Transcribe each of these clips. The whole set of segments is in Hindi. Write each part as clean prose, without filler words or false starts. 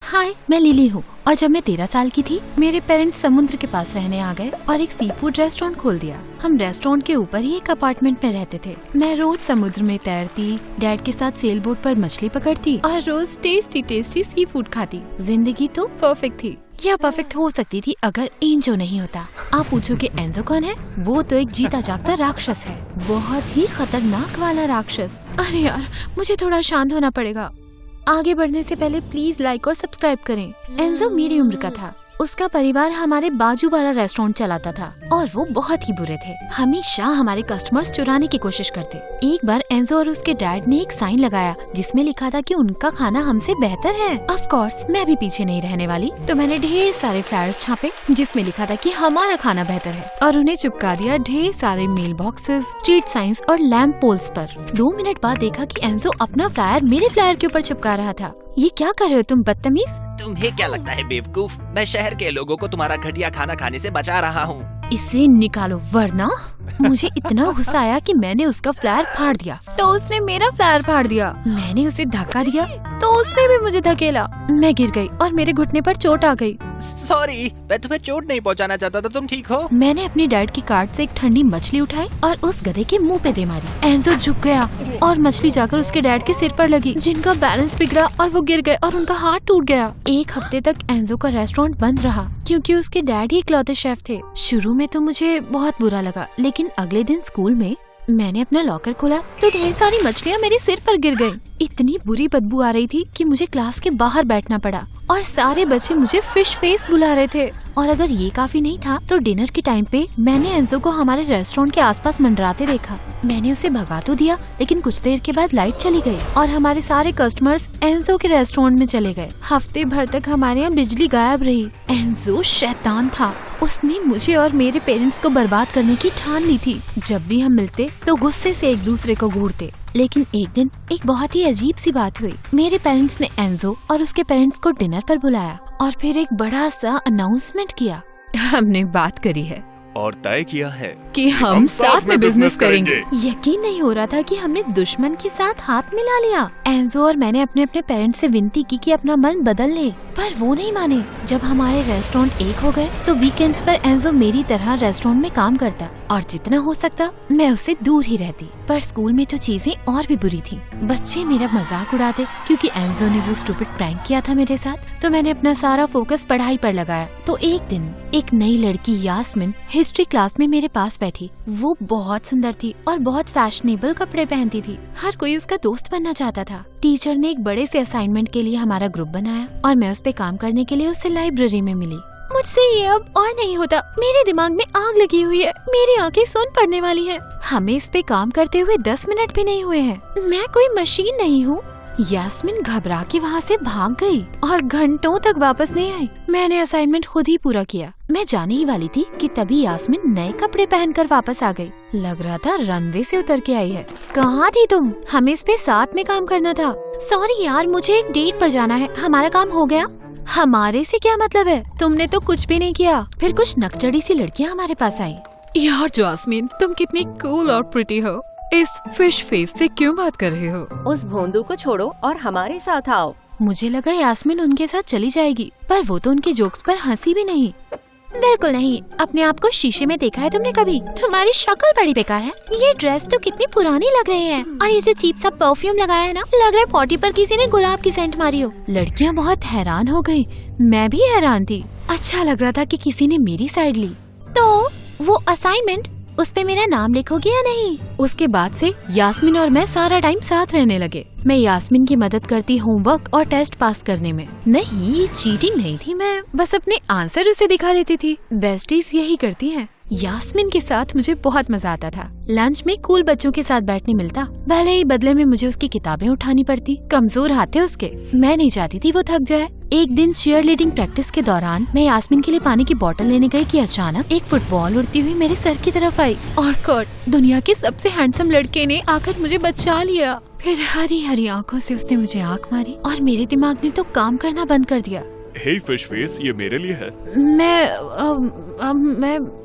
हाय, मैं लिली हूँ और जब मैं 13 साल की थी मेरे पेरेंट्स समुद्र के पास रहने आ गए और एक सी फूड रेस्टोरेंट खोल दिया। हम रेस्टोरेंट के ऊपर ही एक अपार्टमेंट में रहते थे। मैं रोज समुद्र में तैरती, डैड के साथ सेल बोट पर मछली पकड़ती और रोज टेस्टी टेस्टी सी फूड खाती। जिंदगी तो परफेक्ट थी। यह परफेक्ट हो सकती थी अगर एंजो नहीं होता। आप पूछोगे एंजो कौन है? वो तो एक जीता जागता राक्षस है, बहुत ही खतरनाक वाला राक्षस। अरे यार, मुझे थोड़ा शांत होना पड़ेगा। आगे बढ़ने से पहले प्लीज लाइक और सब्सक्राइब करें। एंजो मेरी उम्र का था। उसका परिवार हमारे बाजू वाला रेस्टोरेंट चलाता था और वो बहुत ही बुरे थे। हमेशा हमारे कस्टमर्स चुराने की कोशिश करते। एक बार एंजो और उसके डैड ने एक साइन लगाया जिसमें लिखा था कि उनका खाना हमसे बेहतर है। ऑफ कोर्स मैं भी पीछे नहीं रहने वाली, तो मैंने ढेर सारे फ्लायर्स छापे जिसमें लिखा था कि हमारा खाना बेहतर है और उन्हें चिपका दिया ढेर सारे मेल बॉक्सेस, स्ट्रीट साइंस और लैंप पोल्स पर। 2 मिनट बाद देखा कि एंजो अपना फ्लायर मेरे फ्लायर के ऊपर चिपका रहा था। ये क्या कर रहे हो तुम बदतमीज? तुम्हें क्या लगता है बेवकूफ, मैं शहर के लोगों को तुम्हारा घटिया खाना खाने से बचा रहा हूँ। इसे निकालो वरना। मुझे इतना गुस्सा आया कि मैंने उसका फ्लायर फाड़ दिया तो उसने मेरा फ्लायर फाड़ दिया। मैंने उसे धक्का दिया तो उसने भी मुझे धकेला। मैं गिर गई और मेरे घुटने पर चोट आ गई। सॉरी, मैं तुम्हें चोट नहीं पहुंचाना चाहता था, तुम ठीक हो? मैंने अपनी डैड की कार्ट से एक ठंडी मछली उठाई और उस गधे के मुंह पे दे मारी। एंजो झुक गया और मछली जाकर उसके डैड के सिर पर लगी, जिनका बैलेंस बिगड़ा और वो गिर गए और उनका हाथ टूट गया। 1 हफ्ते तक एंजो का रेस्टोरेंट बंद रहा क्योंकि उसके डैड ही इकलौते शेफ थे। शुरू में तो मुझे बहुत बुरा लगा, लेकिन अगले दिन स्कूल में मैंने अपना लॉकर खोला तो ढेर सारी मछलियाँ मेरे सिर पर गिर गयी। इतनी बुरी बदबू आ रही थी कि मुझे क्लास के बाहर बैठना पड़ा और सारे बच्चे मुझे फिश फेस बुला रहे थे। और अगर ये काफी नहीं था तो डिनर के टाइम पे मैंने एंजो को हमारे रेस्टोरेंट के आसपास मंडराते देखा। मैंने उसे भगा तो दिया, लेकिन कुछ देर के बाद लाइट चली गई और हमारे सारे कस्टमर्स एंजो के रेस्टोरेंट में चले गए। हफ्ते भर तक हमारे यहाँ बिजली गायब रही। एंजो शैतान था। उसने मुझे और मेरे पेरेंट्स को बर्बाद करने की ठान ली थी। जब भी हम मिलते तो गुस्से से एक दूसरे को घूरते। लेकिन एक दिन एक बहुत ही अजीब सी बात हुई। मेरे पेरेंट्स ने एंजो और उसके पेरेंट्स को डिनर पर बुलाया और फिर एक बड़ा सा अनाउंसमेंट किया। हमने बात करी है और तय किया है कि हम साथ में बिजनेस करेंगे। यकीन नहीं हो रहा था कि हमने दुश्मन के साथ हाथ मिला लिया। एंजो और मैंने अपने अपने पेरेंट्स से विनती की कि अपना मन बदल ले, पर वो नहीं माने। जब हमारे रेस्टोरेंट एक हो गए तो वीकेंड्स पर एंजो मेरी तरह रेस्टोरेंट में काम करता और जितना हो सकता मैं उससे दूर ही रहती। पर स्कूल में तो चीजें और भी बुरी थी। बच्चे मेरा मजाक उड़ाते क्योंकि एंजो ने वो स्टूपिड प्रैंक किया था मेरे साथ। तो मैंने अपना सारा फोकस पढ़ाई पर लगाया। तो एक दिन एक नई लड़की यास्मिन हिस्ट्री क्लास में मेरे पास बैठी। वो बहुत सुंदर थी और बहुत फैशनेबल कपड़े पहनती थी। हर कोई उसका दोस्त बनना चाहता था। टीचर ने एक बड़े से असाइनमेंट के लिए हमारा ग्रुप बनाया और मैं उस पे काम करने के लिए उससे लाइब्रेरी में मिली। मुझसे ये अब और नहीं होता। मेरे दिमाग में आग लगी हुई है। मेरी आंखें सुन पड़ने वाली हैं। हमें इस पे काम करते हुए 10 मिनट भी नहीं हुए हैं। मैं कोई मशीन नहीं हूँ। यास्मिन घबरा के वहाँ से भाग गई और घंटों तक वापस नहीं आई। मैंने असाइनमेंट खुद ही पूरा किया। मैं जाने ही वाली थी कि तभी यास्मिन नए कपड़े पहनकर वापस आ गई। लग रहा था रनवे से उतर के आई है। कहाँ थी तुम? हमें इस पे साथ में काम करना था। सॉरी यार, मुझे एक डेट पर जाना है। हमारा काम हो गया? हमारे से क्या मतलब है? तुमने तो कुछ भी नहीं किया। फिर कुछ नकचड़ी सी लड़कियाँ हमारे पास आई। यार जास्मिन, तुम कितनी कूल और प्रिटी हो। इस फिश फेस से क्यों बात कर रहे हो? उस भोंदू को छोड़ो और हमारे साथ आओ। मुझे लगा यास्मिन उनके साथ चली जाएगी, पर वो तो उनके जोक्स पर हंसी भी नहीं। बिल्कुल नहीं। अपने आप को शीशे में देखा है तुमने कभी? तुम्हारी शक्ल बड़ी बेकार है। ये ड्रेस तो कितनी पुरानी लग रही है और ये जो चीप सा परफ्यूम लगाया है ना, लग रहा है पॉटी पर किसी ने गुलाब की सेंट मारी हो। लड़कियाँ बहुत हैरान हो गयी। मैं भी हैरान थी। अच्छा लग रहा था कि किसी ने मेरी साइड ली। तो वो असाइनमेंट, उस पे मेरा नाम लिखोगे या नहीं? उसके बाद से यास्मिन और मैं सारा टाइम साथ रहने लगे। मैं यास्मिन की मदद करती होमवर्क और टेस्ट पास करने में। नहीं, चीटिंग नहीं थी। मैं बस अपने आंसर उसे दिखा देती थी। बेस्टीज यही करती हैं। यास्मिन के साथ मुझे बहुत मजा आता था। लंच में कूल बच्चों के साथ बैठने मिलता, भले ही बदले में मुझे उसकी किताबें उठानी पड़ती। कमजोर हाथ थे उसके। मैं नहीं चाहती थी वो थक जाए। एक दिन चीयर लीडिंग प्रैक्टिस के दौरान मैं यास्मिन के लिए पानी की बोतल लेने गई कि अचानक एक फुटबॉल उड़ती हुई मेरे सर की तरफ आई और गॉड, दुनिया के सबसे हैंडसम लड़के ने आकर मुझे बचा लिया। फिर हरी हरी आंखों से उसने मुझे आंख मारी और मेरे दिमाग ने तो काम करना बंद कर दिया। हे फिश फेस, ये मेरे लिए है। मैं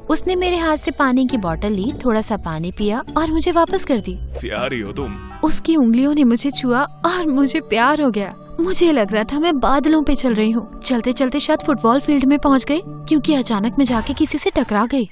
उसने मेरे हाथ से पानी की बोतल ली, थोड़ा सा पानी पिया और मुझे वापस कर दी। प्यारी हो तुम। उसकी उंगलियों ने मुझे छुआ और मुझे प्यार हो गया। मुझे लग रहा था मैं बादलों पे चल रही हूँ। चलते चलते शायद फुटबॉल फील्ड में पहुँच गई, क्योंकि अचानक मैं जाके किसी से टकरा गई।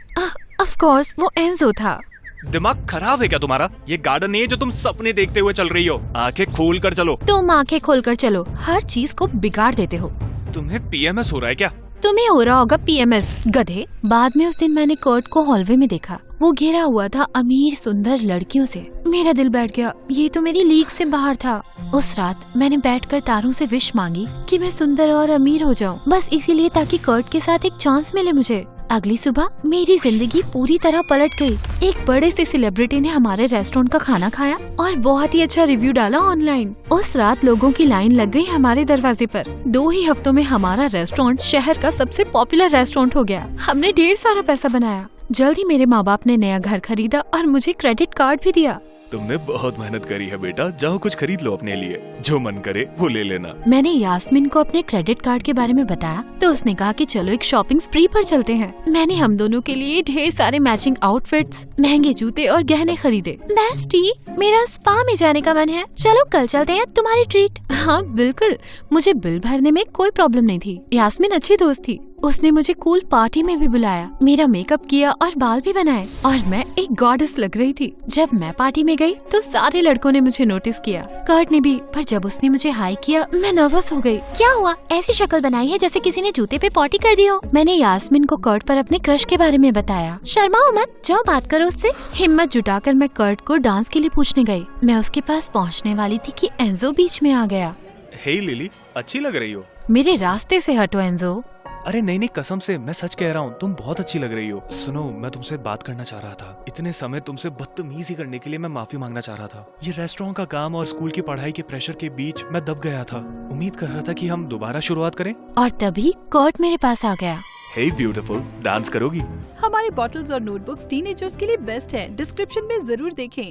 ऑफ कोर्स वो एंजो था। दिमाग खराब है क्या तुम्हारा? ये गार्डन नहीं है जो तुम सपने देखते हुए चल रही हो। आंखें खोल कर चलो। तुम आंखें खोलकर चलो, हर चीज को बिगाड़ देते हो। तुम्हें पीएमएस हो रहा है क्या? तुम्हें हो रहा होगा पीएमएस, गधे। बाद में उस दिन मैंने कर्ट को हॉलवे में देखा। वो घिरा हुआ था अमीर सुंदर लड़कियों से। मेरा दिल बैठ गया, ये तो मेरी लीग से बाहर था। उस रात मैंने बैठकर तारों से विश मांगी कि मैं सुंदर और अमीर हो जाऊं, बस इसीलिए ताकि कर्ट के साथ एक चांस मिले मुझे। अगली सुबह मेरी जिंदगी पूरी तरह पलट गई। एक बड़े से सेलिब्रिटी ने हमारे रेस्टोरेंट का खाना खाया और बहुत ही अच्छा रिव्यू डाला ऑनलाइन। उस रात लोगों की लाइन लग गई हमारे दरवाजे पर। 2 ही हफ्तों में हमारा रेस्टोरेंट शहर का सबसे पॉपुलर रेस्टोरेंट हो गया। हमने ढेर सारा पैसा बनाया। जल्द ही मेरे माँ बाप ने नया घर खरीदा और मुझे क्रेडिट कार्ड भी दिया। तुमने बहुत मेहनत करी है बेटा, जाओ कुछ खरीद लो अपने लिए, जो मन करे वो ले लेना। मैंने यास्मीन को अपने क्रेडिट कार्ड के बारे में बताया तो उसने कहा कि चलो एक शॉपिंग स्प्री पर चलते हैं। मैंने हम दोनों के लिए ढेर सारे मैचिंग आउटफिट्स, महंगे जूते और गहने खरीदे। बेस्टी, मेरा स्पा में जाने का मन है, चलो कल चलते हैं, तुम्हारी ट्रीट। हाँ बिल्कुल, मुझे बिल भरने में कोई प्रॉब्लम नहीं थी। यास्मीन अच्छी दोस्त थी। उसने मुझे कूल पार्टी में भी बुलाया, मेरा मेकअप किया और बाल भी बनाए और मैं एक गॉडेस लग रही थी। जब मैं पार्टी में गई तो सारे लड़कों ने मुझे नोटिस किया, कर्ट ने भी, पर जब उसने मुझे हाई किया मैं नर्वस हो गई। क्या हुआ? ऐसी शक्ल बनाई है जैसे किसी ने जूते पे पॉटी कर दी हो। मैंने यास्मीन को कर्ट पर अपने क्रश के बारे में बताया। शर्माओ मत, जाओ बात करो उससे। हिम्मत जुटाकर मैं कर्ट को डांस के लिए पूछने गई। मैं उसके पास पहुँचने वाली थी कि एंजो बीच में आ गया। हे लिली, अच्छी लग रही हो। मेरे रास्ते से हटो एंजो। अरे नहीं, कसम से मैं सच कह रहा हूँ, तुम बहुत अच्छी लग रही हो। सुनो, मैं तुमसे बात करना चाह रहा था। इतने समय तुमसे बदतमीजी करने के लिए मैं माफी मांगना चाह रहा था। ये रेस्टोरेंट का काम और स्कूल की पढ़ाई के प्रेशर के बीच मैं दब गया था। उम्मीद कर रहा था कि हम दोबारा शुरुआत करें। और तभी कर्ट मेरे पास आ गया। हे ब्यूटीफुल, डांस करोगी? हमारे बॉटल्स और नोटबुक्स टीनेजर्स के लिए बेस्ट है, डिस्क्रिप्शन में जरूर देखें।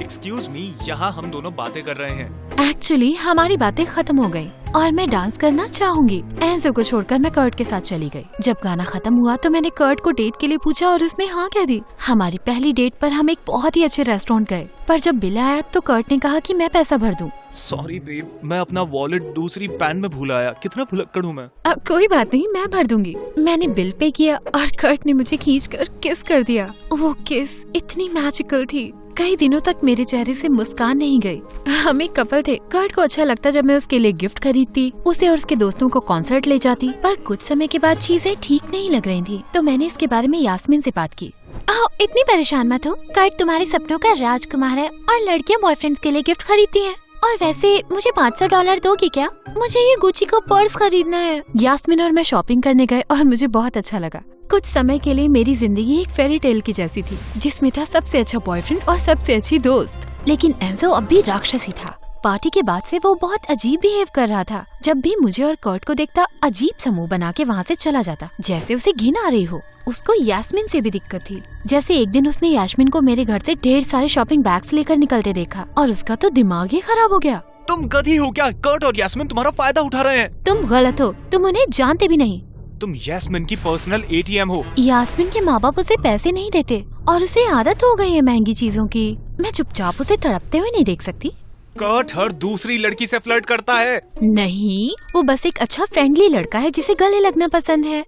एक्सक्यूज मी, यहाँ हम दोनों बातें कर रहे हैं। एक्चुअली हमारी बातें खत्म हो गई और मैं डांस करना चाहूंगी। एंजो को छोड़कर मैं कर्ट के साथ चली गई। जब गाना खत्म हुआ तो मैंने कर्ट को डेट के लिए पूछा और उसने हाँ कह दी। हमारी पहली डेट पर हम एक बहुत ही अच्छे रेस्टोरेंट गए, पर जब बिल आया तो कर्ट ने कहा कि मैं पैसा भर दूं। सॉरी बेब, मैं अपना वॉलेट दूसरी पैन में भूल आया। कितना भुलक्कड़ हूँ मैं। कोई बात नहीं, मैं भर दूंगी। मैंने बिल पे किया और कर्ट ने मुझे खींचकर किस कर दिया। वो किस इतनी मैजिकल थी, कई दिनों तक मेरे चेहरे से मुस्कान नहीं गई। हम एक कपल थे। कर्ट को अच्छा लगता जब मैं उसके लिए गिफ्ट खरीदती, उसे और उसके दोस्तों को कॉन्सर्ट ले जाती, पर कुछ समय के बाद चीजें ठीक नहीं लग रही थी, तो मैंने इसके बारे में यास्मीन से बात की। इतनी परेशान मत हो, कर्ट तुम्हारे सपनों का राजकुमार है और लड़कियां बॉयफ्रेंड्स के लिए गिफ्ट खरीदती हैं। और वैसे मुझे $500 दोगी क्या? मुझे ये गुची का पर्स खरीदना है। यास्मीन और मैं शॉपिंग करने गए और मुझे बहुत अच्छा लगा। कुछ समय के लिए मेरी जिंदगी एक फेरी टेल की जैसी थी, जिसमें था सबसे अच्छा बॉयफ्रेंड और सबसे अच्छी दोस्त। लेकिन एंजो अब भी राक्षसी था। पार्टी के बाद से वो बहुत अजीब बिहेव कर रहा था। जब भी मुझे और कर्ट को देखता, अजीब समूह बना के वहाँ से चला जाता, जैसे उसे घिन आ रही हो। उसको यास्मीन से भी दिक्कत थी। जैसे एक दिन उसने यास्मीन को मेरे घर से ढेर सारे शॉपिंग बैग्स लेकर निकलते देखा और उसका तो दिमाग ही खराब हो गया। तुम गधी हो क्या? कर्ट और यास्मीन तुम्हारा फायदा उठा रहे हैं। तुम गलत हो, तुम उन्हें जानते भी नहीं। तुम यास्मीन की पर्सनल ATM हो। यास्मीन के माँ बाप उसे पैसे नहीं देते और उसे आदत हो गई है महंगी चीजों की। मैं चुपचाप उसे तड़पते हुए नहीं देख सकती। कर्ट हर दूसरी लड़की से फ्लर्ट करता है। नहीं, वो बस एक अच्छा फ्रेंडली लड़का है जिसे गले लगना पसंद है।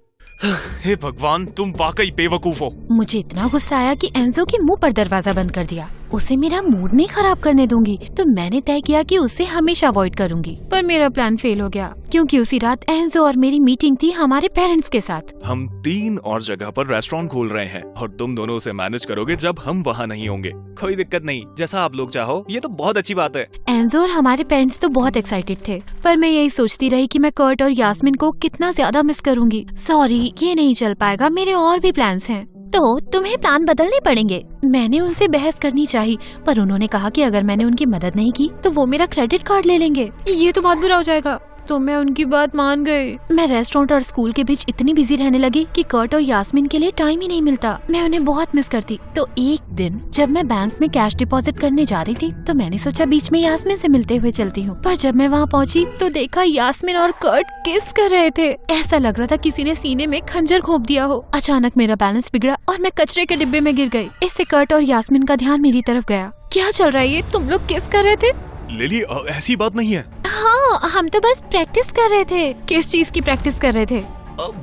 हे भगवान, तुम वाकई बेवकूफ हो। मुझे इतना गुस्सा आया कि एंजो के मुंह पर दरवाजा बंद कर दिया। उसे मेरा मूड नहीं खराब करने दूंगी, तो मैंने तय किया कि उसे हमेशा अवॉइड करूंगी। पर मेरा प्लान फेल हो गया, क्योंकि उसी रात एंजो और मेरी मीटिंग थी हमारे पेरेंट्स के साथ। हम 3 और जगह पर रेस्टोरेंट खोल रहे हैं और तुम दोनों उसे मैनेज करोगे जब हम वहाँ नहीं होंगे। कोई दिक्कत नहीं, जैसा आप लोग चाहो। ये तो बहुत अच्छी बात है। एंजो और हमारे पेरेंट्स तो बहुत एक्साइटेड थे, पर मैं यही सोचती रही कि मैं कर्ट और यास्मीन को कितना ज्यादा मिस करूंगी। सॉरी, ये नहीं चल पाएगा, मेरे और भी प्लान्स हैं। तो तुम्हें प्लान बदलने पड़ेंगे। मैंने उनसे बहस करनी चाहिए, पर उन्होंने कहा कि अगर मैंने उनकी मदद नहीं की तो वो मेरा क्रेडिट कार्ड ले लेंगे। ये तो बहुत बुरा हो जाएगा। तो मैं उनकी बात मान गई। मैं रेस्टोरेंट और स्कूल के बीच इतनी बिजी रहने लगी कि कर्ट और यास्मीन के लिए टाइम ही नहीं मिलता। मैं उन्हें बहुत मिस करती। तो एक दिन जब मैं बैंक में कैश डिपॉजिट करने जा रही थी, तो मैंने सोचा बीच में यास्मीन से मिलते हुए चलती हूँ। पर जब मैं वहाँ पहुँची तो देखा यास्मीन और कर्ट किस कर रहे थे। ऐसा लग रहा था किसी ने सीने में खंजर घोंप दिया हो। अचानक मेरा बैलेंस बिगड़ा और मैं कचरे के डिब्बे में गिर गई। इससे कर्ट और यास्मीन का ध्यान मेरी तरफ गया। क्या चल रहा है ये? तुम लोग किस कर रहे थे? लिली, ऐसी बात नहीं है। हाँ, हम तो बस प्रैक्टिस कर रहे थे। किस चीज की प्रैक्टिस कर रहे थे?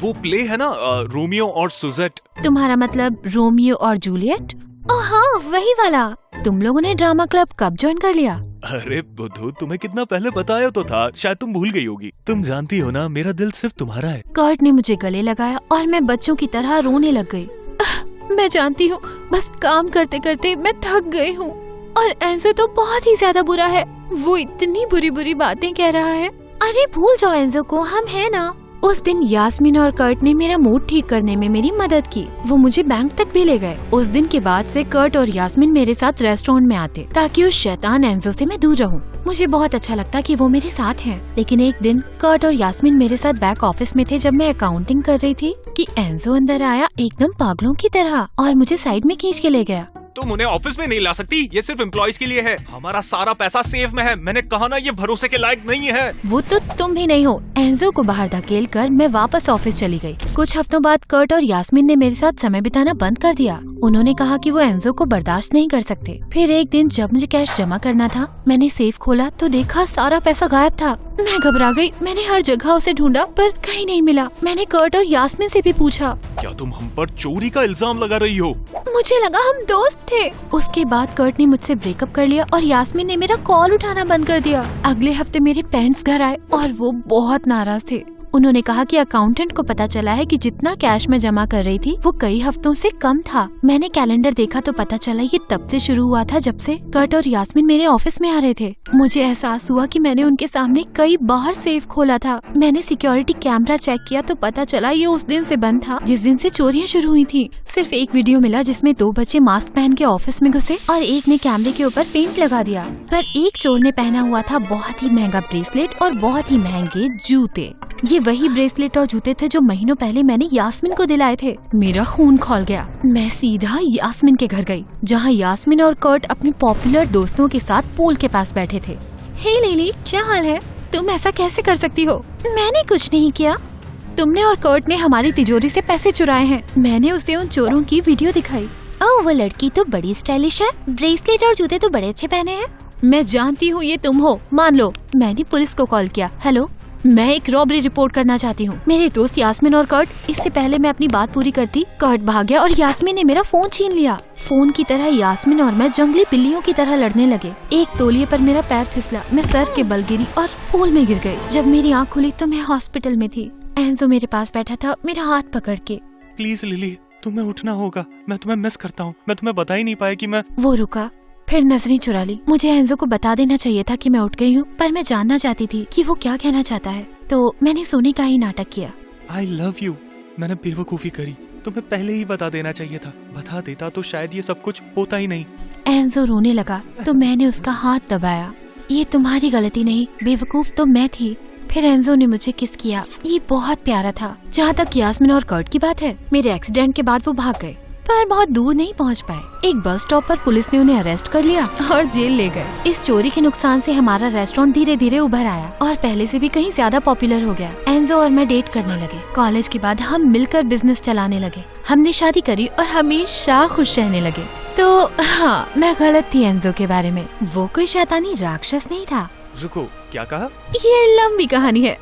वो प्ले है ना, रोमियो और सुजेट। तुम्हारा मतलब रोमियो और जूलियट? ओह हाँ, वही वाला। तुम लोगों ने ड्रामा क्लब कब ज्वाइन कर लिया? अरे बुद्धू, तुम्हें कितना पहले बताया तो था, शायद तुम भूल गई होगी। तुम जानती हो ना, मेरा दिल सिर्फ तुम्हारा है। कर्ट ने मुझे गले लगाया और मैं बच्चों की तरह रोने लग गई। मैं जानती हूँ, बस काम करते करते मैं थक गई हूँ। और एंजो तो बहुत ही ज्यादा बुरा है। वो इतनी बुरी बुरी बातें कह रहा है। अरे भूल जाओ एंजो को, हम है ना। उस दिन यास्मीन और कर्ट ने मेरा मूड ठीक करने में मेरी मदद की। वो मुझे बैंक तक भी ले गए। उस दिन के बाद से कर्ट और यास्मीन मेरे साथ रेस्टोरेंट में आते ताकि उस शैतान एंजो से मैं दूर रहूं। मुझे बहुत अच्छा लगता कि वो मेरे साथ हैं। लेकिन एक दिन कर्ट और यास्मीन मेरे साथ बैक ऑफिस में थे जब मैं अकाउंटिंग कर रही थी कि एंजो अंदर आया एकदम पागलों की तरह और मुझे साइड में खींच के ले गया। तुम उन्हें ऑफिस में नहीं ला सकती, ये सिर्फ एम्प्लॉइज के लिए है। हमारा सारा पैसा सेफ में है। मैंने कहा ना, ये भरोसे के लायक नहीं है। वो तो तुम भी नहीं हो। एंजो को बाहर धकेल कर मैं वापस ऑफिस चली गई। कुछ हफ्तों बाद कर्ट और यास्मीन ने मेरे साथ समय बिताना बंद कर दिया। उन्होंने कहा कि वो एंजो को बर्दाश्त नहीं कर सकते। फिर एक दिन जब मुझे कैश जमा करना था, मैंने सेफ खोला तो देखा सारा पैसा गायब था। मैं घबरा गई। मैंने हर जगह उसे ढूंढा पर कहीं नहीं मिला। मैंने कर्ट और यास्मीन से भी पूछा। क्या तुम हम पर चोरी का इल्जाम लगा रही हो? मुझे लगा हम दोस्त थे। उसके बाद कर्ट ने मुझसे ब्रेकअप कर लिया और यास्मीन ने मेरा कॉल उठाना बंद कर दिया। अगले हफ्ते मेरे पेरेंट्स घर आए और वो बहुत नाराज थे। उन्होंने कहा कि अकाउंटेंट को पता चला है कि जितना कैश मैं जमा कर रही थी वो कई हफ्तों से कम था। मैंने कैलेंडर देखा तो पता चला ये तब से शुरू हुआ था जब से कर्ट और यास्मीन मेरे ऑफिस में आ रहे थे। मुझे एहसास हुआ कि मैंने उनके सामने कई बार सेफ खोला था। मैंने सिक्योरिटी कैमरा चेक किया तो पता चला ये उस दिन से बंद था जिस दिन से चोरियां शुरू हुई थी। सिर्फ एक वीडियो मिला जिसमें 2 बच्चे मास्क पहन के ऑफिस में घुसे और एक ने कैमरे के ऊपर पेंट लगा दिया। पर एक चोर ने पहना हुआ था बहुत ही महंगा ब्रेसलेट और बहुत ही महंगे जूते। ये वही ब्रेसलेट और जूते थे जो महीनों पहले मैंने यास्मीन को दिलाए थे। मेरा खून खौल गया। मैं सीधा यास्मीन के घर गई जहाँ यास्मीन और कर्ट अपने पॉपुलर दोस्तों के साथ पूल के पास बैठे थे। हे लिली, क्या हाल है? तुम ऐसा कैसे कर सकती हो? मैंने कुछ नहीं किया। तुमने और कर्ट ने हमारी तिजोरी से पैसे चुराए हैं। मैंने उसे उन चोरों की वीडियो दिखाई। ओह, वो लड़की तो बड़ी स्टाइलिश है। ब्रेसलेट और जूते तो बड़े अच्छे पहने हैं। मैं जानती हूँ ये तुम हो, मान लो। मैंने पुलिस को कॉल किया। हेलो, मैं एक रॉबरी रिपोर्ट करना चाहती हूँ। मेरे दोस्त यास्मीन और कर्ट। इससे पहले मैं अपनी बात पूरी करती, कर्ट भाग गया और यास्मीन ने मेरा फोन छीन लिया। फोन की तरह यास्मीन और मैं जंगली बिल्लियों की तरह लड़ने लगे। एक तौलिए पर मेरा पैर फिसला, मैं सर के बल गिरी और पूल में गिर गई। जब मेरी आँख खुली तो मैं हॉस्पिटल में थी। एंजो मेरे पास बैठा था, मेरा हाथ पकड़ के। प्लीज लिली, तुम्हें उठना होगा। मैं तुम्हें मिस करता हूँ। मैं तुम्हें बता ही नहीं पाया कि मैं। वो रुका, फिर नजरें चुरा ली। मुझे एंजो को बता देना चाहिए था कि मैं उठ गई हूँ, पर मैं जानना चाहती थी कि वो क्या कहना चाहता है, तो मैंने सोने का ही नाटक किया। I love you. मैंने बेवकूफी करी। तुम्हें पहले ही बता देना चाहिए था। बता देता तो शायद ये सब कुछ होता ही नहीं। एंजो रोने लगा तो मैंने उसका हाथ दबाया। ये तुम्हारी गलती नहीं, बेवकूफ तो मैं थी। फिर एंजो ने मुझे किस किया। ये बहुत प्यारा था। जहाँ तक यास्मीन और कर्ट की बात है, मेरे एक्सीडेंट के बाद वो भाग गए, पर बहुत दूर नहीं पहुंच पाए। एक बस स्टॉप पर पुलिस ने उन्हें अरेस्ट कर लिया और जेल ले गए। इस चोरी के नुकसान से हमारा रेस्टोरेंट धीरे धीरे उभर आया और पहले से भी कहीं ज्यादा पॉपुलर हो गया। एंजो और मैं डेट करने लगे। कॉलेज के बाद हम मिलकर बिजनेस चलाने लगे। हमने शादी करी और हमेशा खुश रहने लगे। तो हाँ, मैं गलत थी एंजो के बारे में। वो कोई शैतानी राक्षस नहीं था। रुको, क्या कहा? ये लंबी कहानी है।